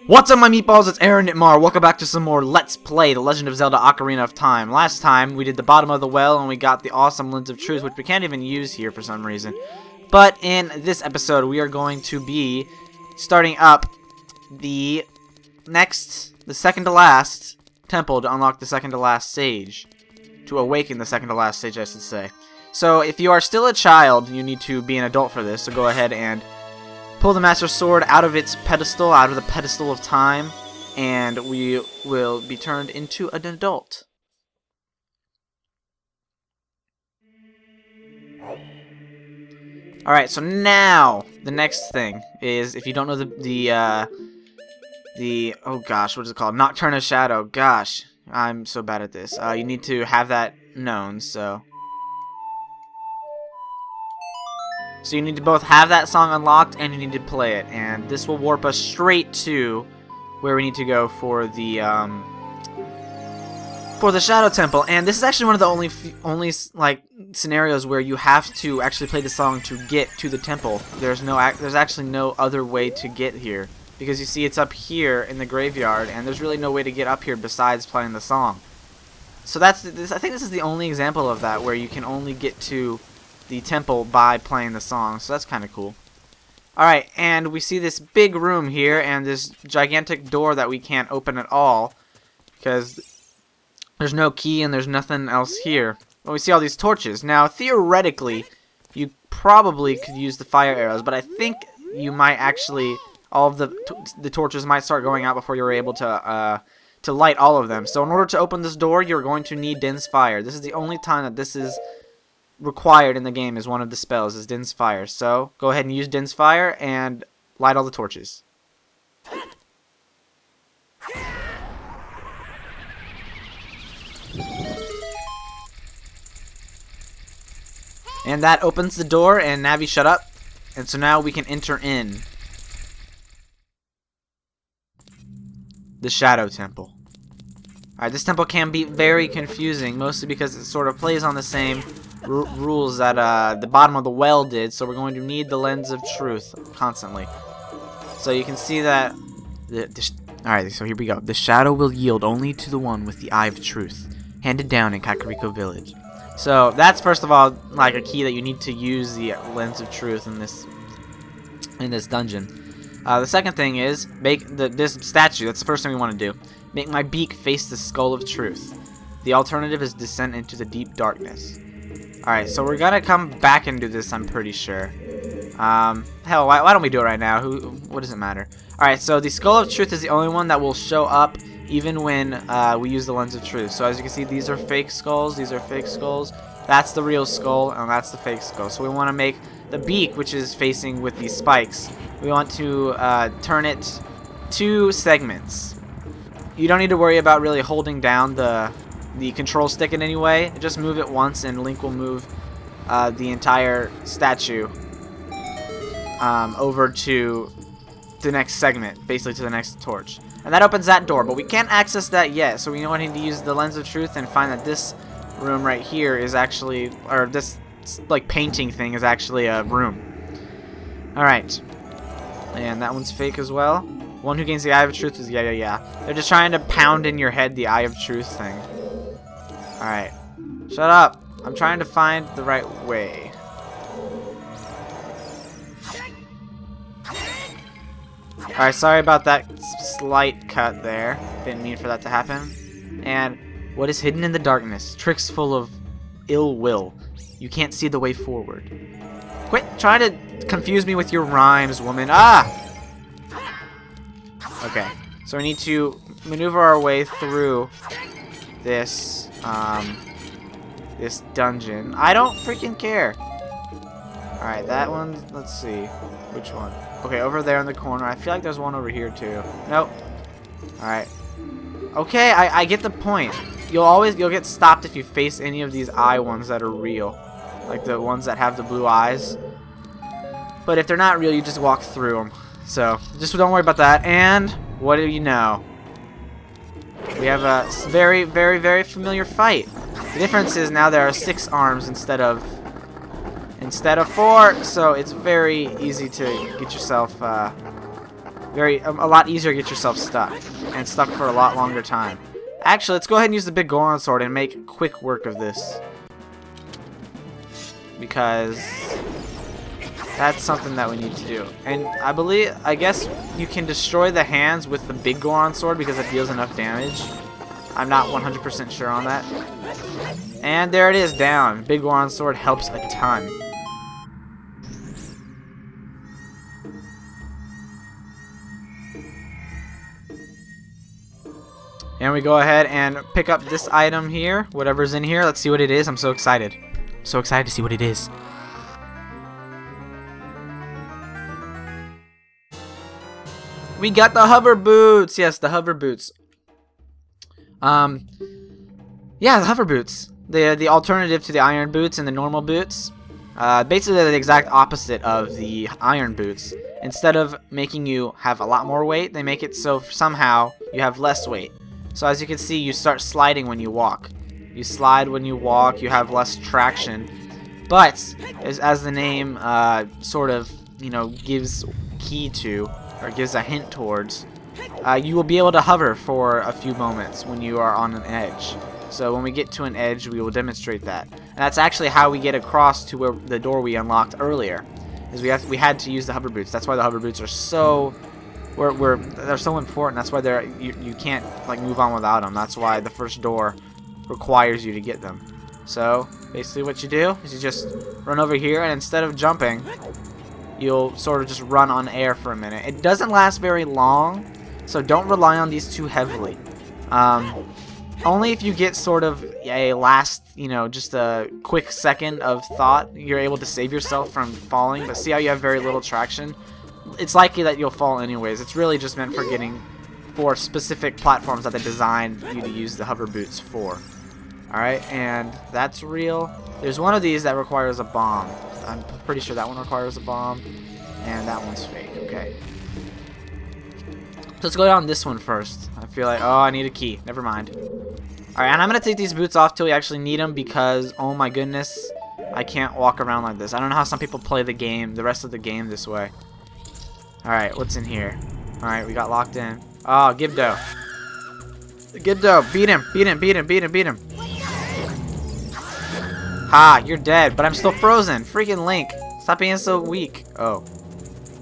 What's up, my meatballs? It's Aaronitmar. Welcome back to some more Let's Play The Legend of Zelda Ocarina of Time. Last time, we did the bottom of the well, and we got the awesome Lens of Truth, which we can't even use here for some reason. But in this episode, we are going to be starting up the second to last temple to unlock the second to last stage. To awaken the second to last stage, I should say. So, if you are still a child, you need to be an adult for this, so go ahead and pull the Master Sword out of its pedestal, out of the pedestal of time, and we will be turned into an adult. Alright, so now, the next thing is, if you don't know oh gosh, what is it called? Nocturne of Shadow. Gosh, I'm so bad at this. You need to have that known, so you need to both have that song unlocked and you need to play it, and this will warp us straight to where we need to go for the Shadow Temple. And this is actually one of the only like scenarios where you have to actually play the song to get to the temple. There's actually no other way to get here, because you see it's up here in the graveyard, and there's really no way to get up here besides playing the song. So I think this is the only example of that, where you can only get to the temple by playing the song, so that's kind of cool. Alright, and we see this big room here, and this gigantic door that we can't open at all, because there's no key and there's nothing else here. But we see all these torches. Now, theoretically, you probably could use the fire arrows, but I think you might actually, all of the torches might start going out before you're able to light all of them. So in order to open this door, you're going to need Din's Fire. This is the only time that this is required in the game, is one of the spells, is Din's Fire. So go ahead and use Din's Fire and light all the torches. And that opens the door, and Navi, shut up. And so now we can enter in the Shadow Temple. Alright, this temple can be very confusing, mostly because it sort of plays on the same rules that the bottom of the well did, so we're going to need the Lens of Truth constantly. So you can see that alright, so here we go. The shadow will yield only to the one with the Eye of Truth, handed down in Kakariko Village. So that's, first of all, like a key that you need to use the Lens of Truth in this dungeon. The second thing is make this statue. That's the first thing we want to do. Make my beak face the skull of truth. The alternative is descent into the deep darkness. Alright, so we're gonna come back and do this, I'm pretty sure. Hell, why don't we do it right now? What does it matter? Alright, so the skull of truth is the only one that will show up even when we use the Lens of Truth. So as you can see, these are fake skulls, these are fake skulls. That's the real skull, and that's the fake skull. So we want to make the beak, which is facing with these spikes, we want to turn it 2 segments. You don't need to worry about really holding down the control stick in any way. Just move it once and Link will move the entire statue over to the next segment, basically to the next torch. And that opens that door, but we can't access that yet, so we need to use the Lens of Truth and find that this room right here is actually, or this like painting thing is actually a room. Alright. And that one's fake as well. One who gains the Eye of Truth is yeah. They're just trying to pound in your head the Eye of Truth thing. Alright. Shut up. I'm trying to find the right way. Alright, sorry about that slight cut there. Didn't mean for that to happen. And what is hidden in the darkness? Tricks full of ill will. You can't see the way forward. Quit trying to confuse me with your rhymes, woman. Ah! Okay, so we need to maneuver our way through this this dungeon. I don't freaking care. Alright, that one, let's see. Which one? Okay, over there in the corner. I feel like there's one over here too. Nope. Alright. Okay, I get the point. You'll get stopped if you face any of these eye ones that are real. Like the ones that have the blue eyes. But if they're not real, you just walk through them. So, just don't worry about that. And, what do you know? We have a very, very, very familiar fight. The difference is now there are 6 arms instead of 4, so it's very easy to get yourself a lot easier to get yourself stuck, and stuck for a lot longer time. Actually, let's go ahead and use the big Goron sword and make quick work of this, because that's something that we need to do. And I guess you can destroy the hands with the big Goron sword because it deals enough damage. I'm not 100% sure on that. And there it is, down. Big Goron sword helps a ton. And we go ahead and pick up this item here, whatever's in here. Let's see what it is. I'm so excited. So excited to see what it is. We got the hover boots. Yes, the hover boots. Yeah, the hover boots. The alternative to the iron boots and the normal boots. Basically, they're the exact opposite of the iron boots. Instead of making you have a lot more weight, they make it so somehow you have less weight. So as you can see, you start sliding when you walk. You slide when you walk, you have less traction. But, as the name sort of, you know, gives key to, or gives a hint towards, you will be able to hover for a few moments when you are on an edge. So when we get to an edge, we will demonstrate that. And that's actually how we get across to where the door we unlocked earlier. Is we had to use the hover boots. That's why the hover boots are so they're so important. That's why you can't like move on without them. That's why the first door requires you to get them. So basically what you do is you just run over here, and instead of jumping, you'll sort of just run on air for a minute. It doesn't last very long, so don't rely on these too heavily. Only if you get sort of a last, you know, just a quick second of thought, you're able to save yourself from falling. But see how you have very little traction? It's likely that you'll fall anyways. It's really just meant for specific platforms that they designed you to use the hover boots for. Alright, and that's real. There's one of these that requires a bomb. I'm pretty sure that one requires a bomb. And that one's fake. Okay. So let's go down this one first. I feel like, oh, I need a key. Never mind. Alright, and I'm going to take these boots off till we actually need them because, oh my goodness, I can't walk around like this. I don't know how some people play the game, the rest of the game this way. Alright, what's in here? Alright, we got locked in. Oh, Gibdo. Gibdo, beat him, beat him, beat him, beat him, beat him. Ha, you're dead, but I'm still frozen. Freaking Link. Stop being so weak. Oh.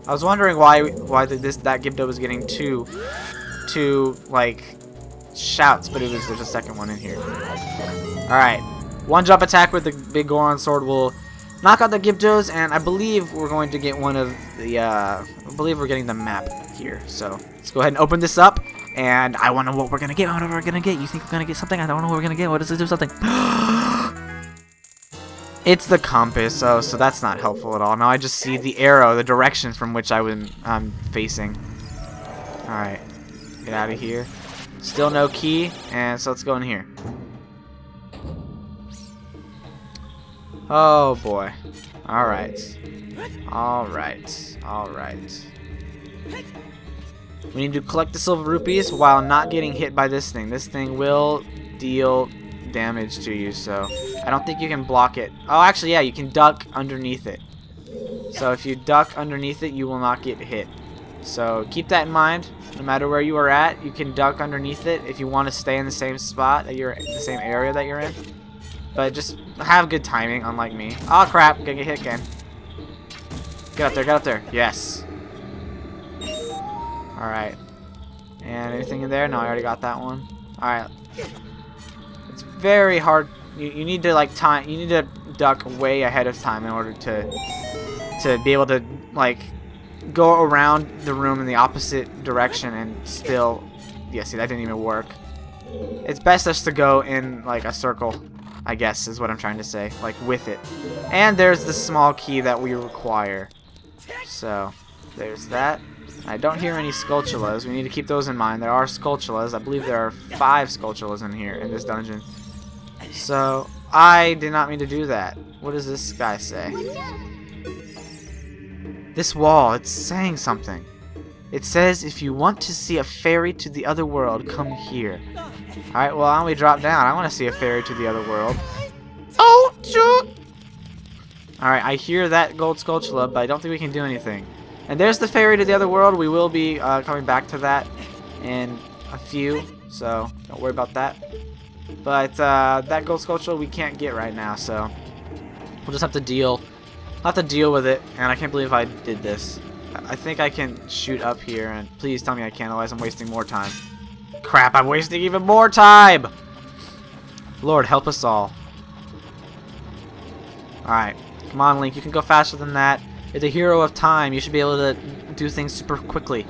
I was wondering why that Gibdo was getting two like shouts, but there's a second one in here. Alright. One jump attack with the big Goron sword will knock out the Gibdos, and I believe we're going to get one of the I believe we're getting the map here. So let's go ahead and open this up, and I wonder what we're gonna get. What we're gonna get? You think we're gonna get something? I don't know what we're gonna get. What does it do? Something. It's the compass. Oh, so that's not helpful at all. Now I just see the arrow, the direction from which I'm facing. Alright. Get out of here. Still no key, and so let's go in here. Oh boy. Alright. Alright. Alright. We need to collect the silver rupees while not getting hit by this thing. This thing will deal damage to you, so I don't think you can block it. Oh, actually, yeah, you can duck underneath it. So if you duck underneath it, you will not get hit. So keep that in mind. No matter where you are at, you can duck underneath it if you want to stay in the same spot that you're in, the same area that you're in. But just have good timing, unlike me. Oh crap, gonna get hit again. Get up there, get up there. Yes. Alright. And anything in there? No, I already got that one. Alright. It's very hard. You need to like time. You need to duck way ahead of time in order to be able to like go around the room in the opposite direction and still. Yeah, see, that didn't even work. It's best just to go in like a circle, I guess is what I'm trying to say, like with it. And there's the small key that we require. So there's that. I don't hear any Skulltulas. We need to keep those in mind. There are Skulltulas. I believe there are 5 Skulltulas in here in this dungeon. So I did not mean to do that. What does this guy say? This wall, it's saying something. It says, if you want to see a ferry to the other world, come here. Alright, well, now we drop down. I want to see a ferry to the other world. Oh, shoot! Alright, I hear that gold Skulltula, but I don't think we can do anything. And there's the ferry to the other world. We will be coming back to that in a few, so don't worry about that. But that gold sculpture we can't get right now, so we'll just have to deal with it. And I can't believe I did this. I think I can shoot up here, and please tell me I can't, otherwise I'm wasting more time. Crap, I'm wasting even more time! Lord, help us all. Alright, come on, Link, you can go faster than that. You're the hero of time. You should be able to do things super quickly.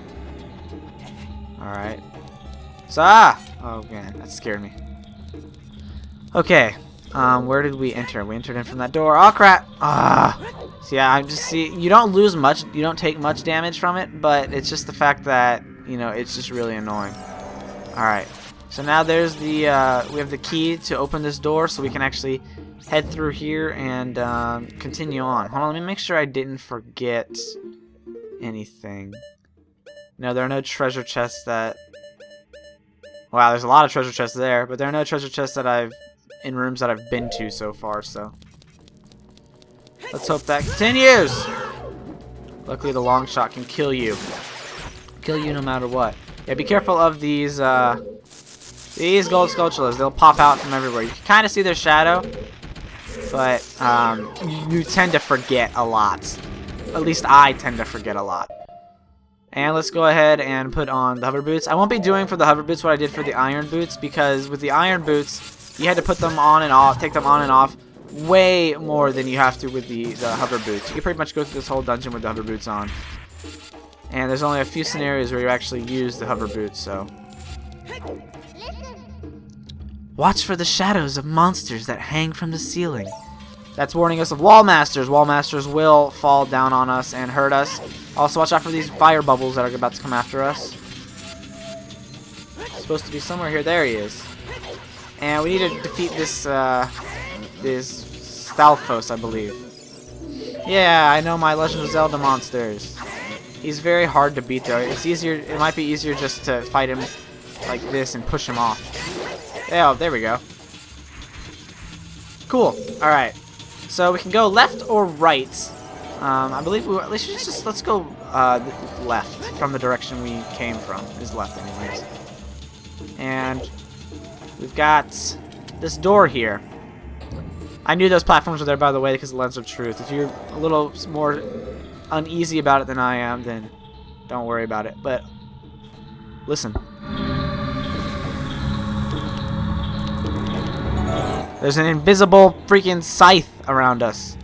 Alright. Oh man, that scared me. Okay. Where did we enter? We entered in from that door. Oh crap! So yeah, you don't lose much, you don't take much damage from it, but it's just the fact that, you know, it's just really annoying. Alright. So now there's the we have the key to open this door, so we can actually head through here and continue on. Hold on, let me make sure I didn't forget anything. No, there are no treasure chests that... Wow, there's a lot of treasure chests there, but there are no treasure chests that in rooms that I've been to so far, so... Let's hope that continues! Luckily the long shot can kill you. Kill you no matter what. Yeah, be careful of these gold sculptures. They'll pop out from everywhere. You can kind of see their shadow, but you tend to forget a lot. At least I tend to forget a lot. And let's go ahead and put on the hover boots. I won't be doing for the hover boots what I did for the iron boots, because with the iron boots, you had to put them on and off, take them on and off way more than you have to with the hover boots. You can pretty much go through this whole dungeon with the hover boots on. And there's only a few scenarios where you actually use the hover boots, so... Watch for the shadows of monsters that hang from the ceiling. That's warning us of wall masters. Wall masters will fall down on us and hurt us. Also, watch out for these fire bubbles that are about to come after us. It's supposed to be somewhere here. There he is. And we need to defeat this Stalfos, I believe. Yeah, I know my Legend of Zelda monsters. He's very hard to beat, though. It's easier. It might be easier just to fight him like this and push him off. Oh, there we go. Cool. All right. So we can go left or right. I believe let's go left from the direction we came from. Is left, anyways. And we've got this door here. I knew those platforms were there, by the way, because of the Lens of Truth. If you're a little more uneasy about it than I am, then don't worry about it. But listen. There's an invisible freaking scythe around us.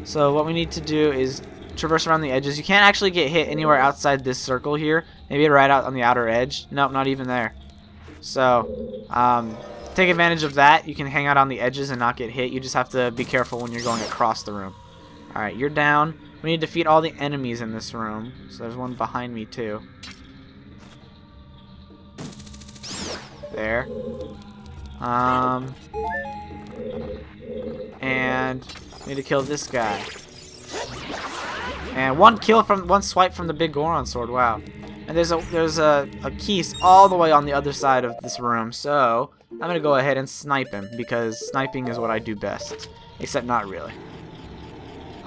So what we need to do is traverse around the edges. You can't actually get hit anywhere outside this circle here. Maybe right out on the outer edge. Nope, not even there. So take advantage of that. You can hang out on the edges and not get hit. You just have to be careful when you're going across the room. Alright, you're down. We need to defeat all the enemies in this room. So there's one behind me too. There. And we need to kill this guy. And one swipe from the big Goron sword. Wow. And there's a key all the way on the other side of this room. So I'm gonna go ahead and snipe him, because sniping is what I do best. Except not really.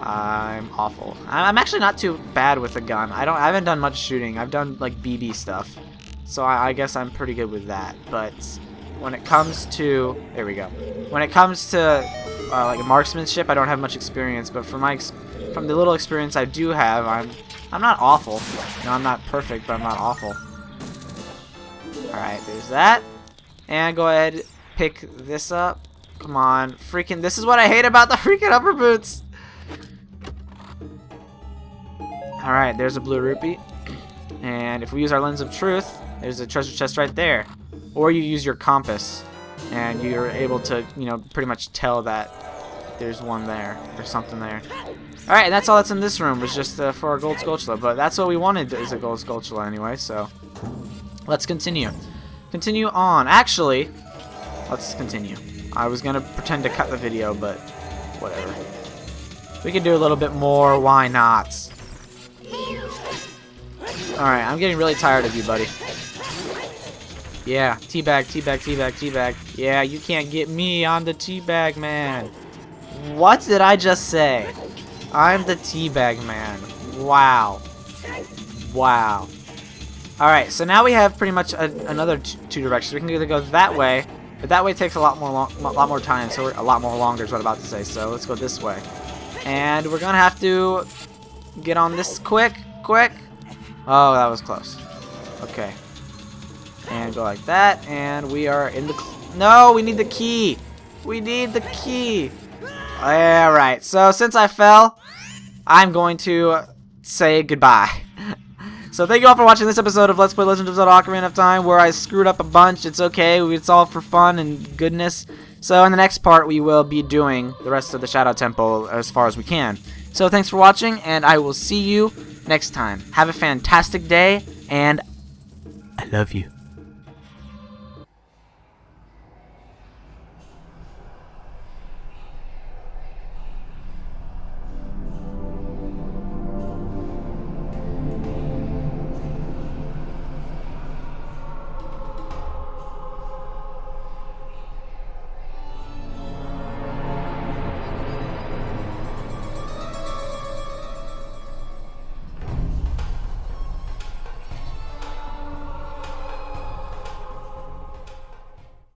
I'm awful. I'm actually not too bad with a gun. I haven't done much shooting. I've done like BB stuff. So I guess I'm pretty good with that. But when it comes to when it comes to like marksmanship, I don't have much experience. But from the little experience I do have, I'm not awful. You know, I'm not perfect, but I'm not awful. All right, there's that. And go ahead, pick this up. Come on, freaking! This is what I hate about the freaking upper boots. All right, there's a blue rupee. And if we use our Lens of Truth, there's a treasure chest right there. Or you use your compass, and you're able to, you know, pretty much tell that there's one there. There's something there. Alright, and that's all that's in this room, was just for a gold sculpture. But that's what we wanted, is a gold sculpture anyway, so let's continue. Continue on. Actually, let's continue. I was going to pretend to cut the video, but whatever. We can do a little bit more. Why not? Alright, I'm getting really tired of you, buddy. Yeah, teabag, teabag, teabag, teabag. Yeah, you can't get me. I'm the teabag man. What did I just say? I'm the teabag man. Wow. Wow. Alright, so now we have pretty much another two directions. We can either go that way, but that way takes a lot more time, so a lot more longer is what I'm about to say. So let's go this way. And we're going to have to get on this quick. Oh, that was close. Okay. And go like that, and we are in the... No, we need the key. We need the key. Alright, so since I fell, I'm going to say goodbye. So thank you all for watching this episode of Let's Play Legend of Zelda Ocarina of Time, where I screwed up a bunch. It's okay. It's all for fun and goodness. So in the next part, we will be doing the rest of the Shadow Temple as far as we can. So thanks for watching, and I will see you next time. Have a fantastic day, and I love you.